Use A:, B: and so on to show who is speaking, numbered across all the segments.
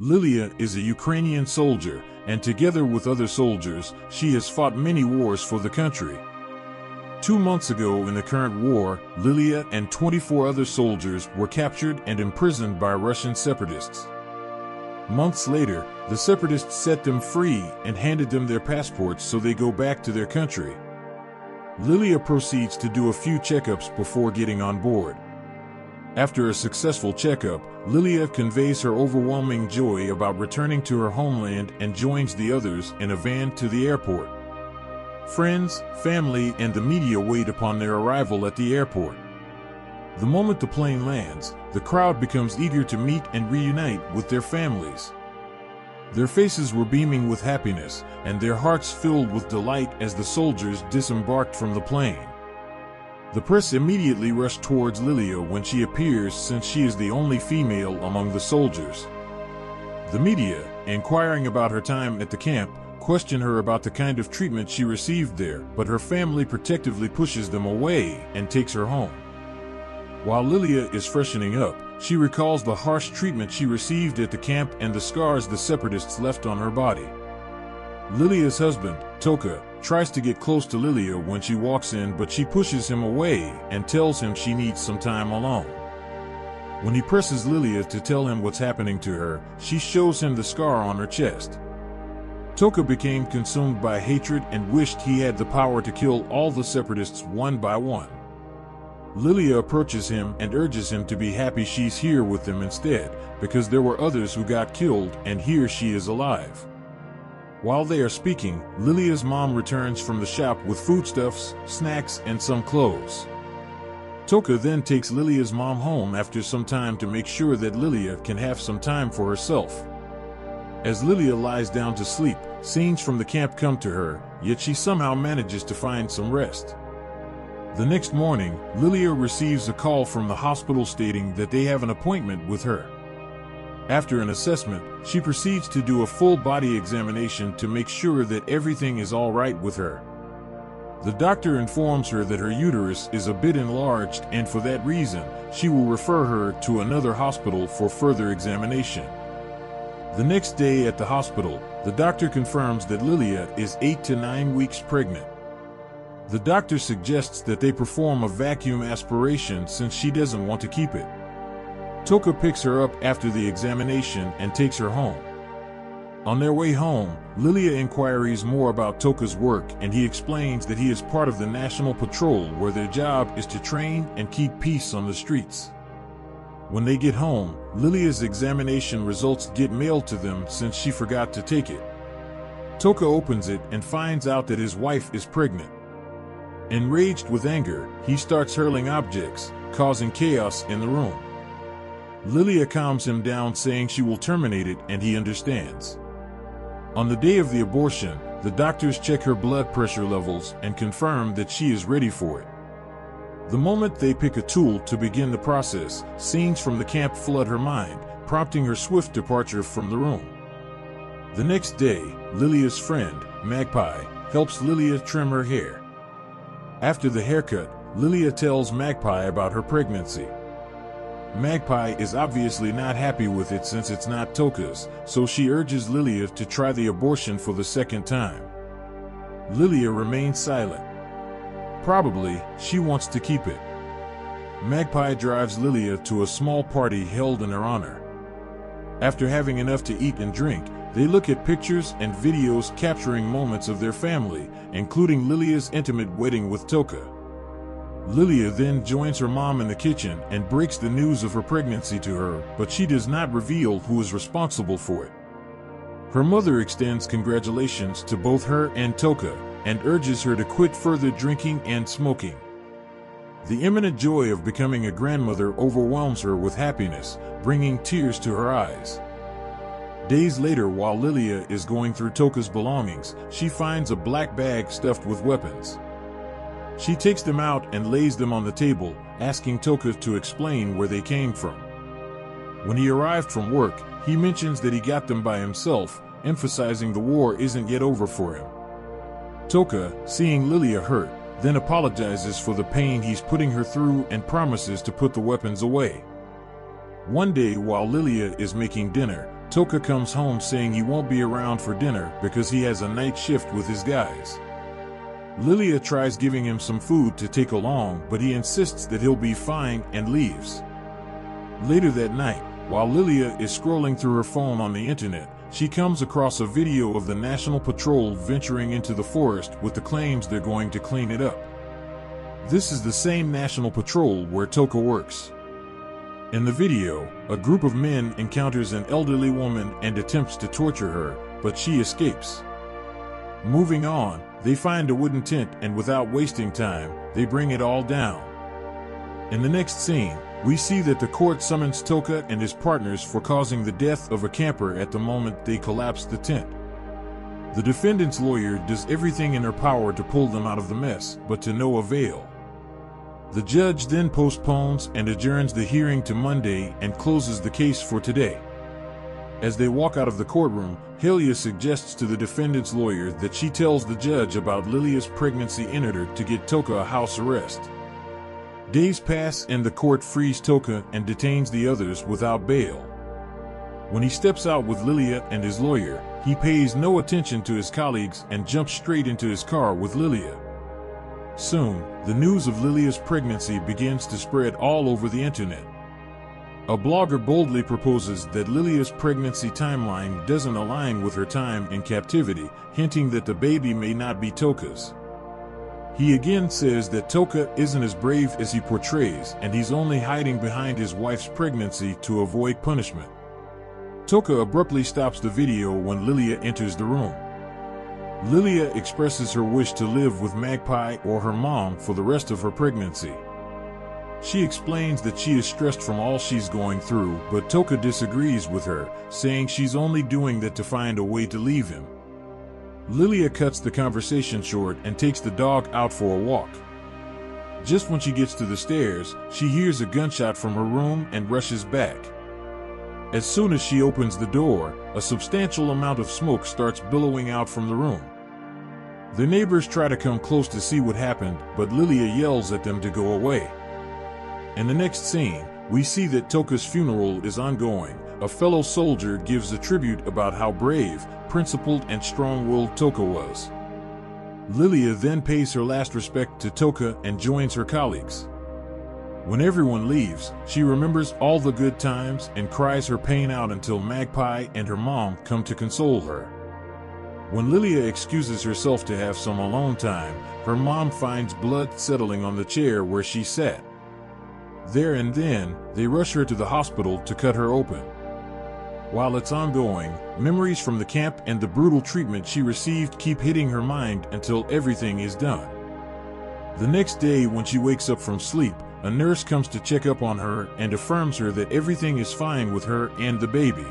A: Lilia is a Ukrainian soldier, and together with other soldiers, she has fought many wars for the country. 2 months ago in the current war, Lilia and 24 other soldiers were captured and imprisoned by Russian separatists. Months later, the separatists set them free and handed them their passports so they go back to their country. Lilia proceeds to do a few checkups before getting on board. After a successful checkup, Lilia conveys her overwhelming joy about returning to her homeland and joins the others in a van to the airport. Friends, family, and the media wait upon their arrival at the airport. The moment the plane lands, the crowd becomes eager to meet and reunite with their families. Their faces were beaming with happiness, and their hearts filled with delight as the soldiers disembarked from the plane. The press immediately rushed towards Lilia when she appears, since she is the only female among the soldiers. The media, inquiring about her time at the camp, question her about the kind of treatment she received there, but her family protectively pushes them away and takes her home. While Lilia is freshening up, she recalls the harsh treatment she received at the camp and the scars the separatists left on her body. Lilia's husband, Toka, tries to get close to Lilia when she walks in, but she pushes him away and tells him she needs some time alone. When he presses Lilia to tell him what's happening to her, she shows him the scar on her chest. Toka became consumed by hatred and wished he had the power to kill all the separatists one by one. Lilia approaches him and urges him to be happy she's here with them instead, because there were others who got killed and here she is alive. While they are speaking, Lilia's mom returns from the shop with foodstuffs, snacks, and some clothes. Toka then takes Lilia's mom home after some time to make sure that Lilia can have some time for herself. As Lilia lies down to sleep, scenes from the camp come to her, yet she somehow manages to find some rest. The next morning, Lilia receives a call from the hospital stating that they have an appointment with her. After an assessment, she proceeds to do a full body examination to make sure that everything is all right with her. The doctor informs her that her uterus is a bit enlarged, and for that reason, she will refer her to another hospital for further examination. The next day at the hospital, the doctor confirms that Lilia is 8 to 9 weeks pregnant. The doctor suggests that they perform a vacuum aspiration since she doesn't want to keep it. Toka picks her up after the examination and takes her home. On their way home, Lilia inquires more about Toka's work, and he explains that he is part of the National Patrol, where their job is to train and keep peace on the streets. When they get home, Lilia's examination results get mailed to them since she forgot to take it. Toka opens it and finds out that his wife is pregnant. Enraged with anger, he starts hurling objects, causing chaos in the room. Lilia calms him down, saying she will terminate it, and he understands. On the day of the abortion, the doctors check her blood pressure levels and confirm that she is ready for it. The moment they pick a tool to begin the process, scenes from the camp flood her mind, prompting her swift departure from the room. The next day, Lilia's friend, Magpie, helps Lilia trim her hair. After the haircut, Lilia tells Magpie about her pregnancy. Magpie is obviously not happy with it since it's not Toka's, so she urges Lilia to try the abortion for the second time. Lilia remains silent. Probably, she wants to keep it. Magpie drives Lilia to a small party held in her honor. After having enough to eat and drink, they look at pictures and videos capturing moments of their family, including Lilia's intimate wedding with Toka. Lilia then joins her mom in the kitchen and breaks the news of her pregnancy to her, but she does not reveal who is responsible for it. Her mother extends congratulations to both her and Toka, and urges her to quit further drinking and smoking. The imminent joy of becoming a grandmother overwhelms her with happiness, bringing tears to her eyes. Days later, while Lilia is going through Toka's belongings, she finds a black bag stuffed with weapons. She takes them out and lays them on the table, asking Toka to explain where they came from. When he arrived from work, he mentions that he got them by himself, emphasizing the war isn't yet over for him. Toka, seeing Lilia hurt, then apologizes for the pain he's putting her through and promises to put the weapons away. One day while Lilia is making dinner, Toka comes home saying he won't be around for dinner because he has a night shift with his guys. Lilia tries giving him some food to take along, but he insists that he'll be fine and leaves. Later that night, while Lilia is scrolling through her phone on the internet, she comes across a video of the National Patrol venturing into the forest with the claims they're going to clean it up. This is the same National Patrol where Toka works. In the video, a group of men encounters an elderly woman and attempts to torture her, but she escapes. Moving on, they find a wooden tent and without wasting time, they bring it all down. In the next scene, we see that the court summons Toka and his partners for causing the death of a camper at the moment they collapse the tent. The defendant's lawyer does everything in her power to pull them out of the mess, but to no avail. The judge then postpones and adjourns the hearing to Monday and closes the case for today. As they walk out of the courtroom, Helia suggests to the defendant's lawyer that she tells the judge about Lilia's pregnancy in order to get Toka a house arrest. Days pass and the court frees Toka and detains the others without bail. When he steps out with Lilia and his lawyer, he pays no attention to his colleagues and jumps straight into his car with Lilia. Soon, the news of Lilia's pregnancy begins to spread all over the internet. A blogger boldly proposes that Lilia's pregnancy timeline doesn't align with her time in captivity, hinting that the baby may not be Toka's. He again says that Toka isn't as brave as he portrays and he's only hiding behind his wife's pregnancy to avoid punishment. Toka abruptly stops the video when Lilia enters the room. Lilia expresses her wish to live with Magpie or her mom for the rest of her pregnancy. She explains that she is stressed from all she's going through, but Toka disagrees with her, saying she's only doing that to find a way to leave him. Lilia cuts the conversation short and takes the dog out for a walk. Just when she gets to the stairs, she hears a gunshot from her room and rushes back. As soon as she opens the door, a substantial amount of smoke starts billowing out from the room. The neighbors try to come close to see what happened, but Lilia yells at them to go away. In the next scene, we see that Toka's funeral is ongoing. A fellow soldier gives a tribute about how brave, principled, and strong-willed Toka was. Lilia then pays her last respect to Toka and joins her colleagues. When everyone leaves, she remembers all the good times and cries her pain out until Magpie and her mom come to console her. When Lilia excuses herself to have some alone time, her mom finds blood settling on the chair where she sat. There and then, they rush her to the hospital to cut her open. While it's ongoing, memories from the camp and the brutal treatment she received keep hitting her mind until everything is done. The next day when she wakes up from sleep, a nurse comes to check up on her and affirms her that everything is fine with her and the baby.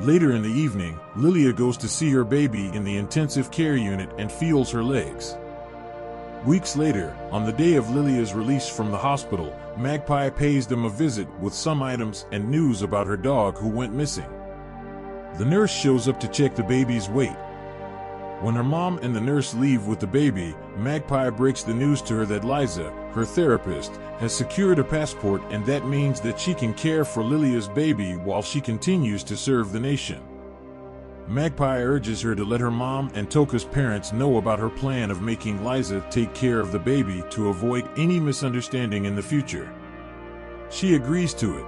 A: Later in the evening, Lilia goes to see her baby in the intensive care unit and feels her legs. Weeks later, on the day of Lilia's release from the hospital, Magpie pays them a visit with some items and news about her dog who went missing. The nurse shows up to check the baby's weight. When her mom and the nurse leave with the baby, Magpie breaks the news to her that Liza, her therapist, has secured a passport, and that means that she can care for Lilia's baby while she continues to serve the nation. Magpie urges her to let her mom and Toka's parents know about her plan of making Liza take care of the baby to avoid any misunderstanding in the future. She agrees to it.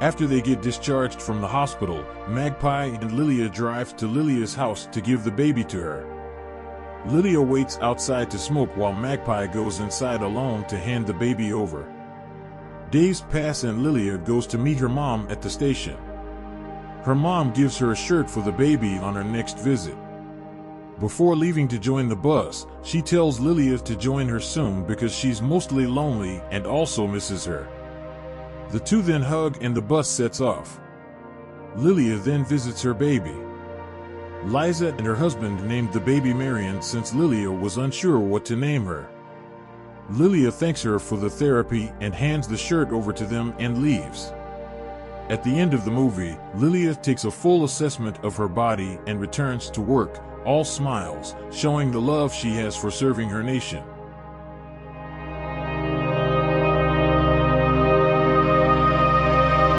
A: After they get discharged from the hospital, Magpie and Lilia drive to Lilia's house to give the baby to her. Lilia waits outside to smoke while Magpie goes inside alone to hand the baby over. Days pass and Lilia goes to meet her mom at the station. Her mom gives her a shirt for the baby on her next visit. Before leaving to join the bus, she tells Lilia to join her soon because she's mostly lonely and also misses her. The two then hug and the bus sets off. Lilia then visits her baby. Liza and her husband named the baby Marion since Lilia was unsure what to name her. Lilia thanks her for the therapy and hands the shirt over to them and leaves. At the end of the movie, Lilia takes a full assessment of her body and returns to work, all smiles, showing the love she has for serving her nation.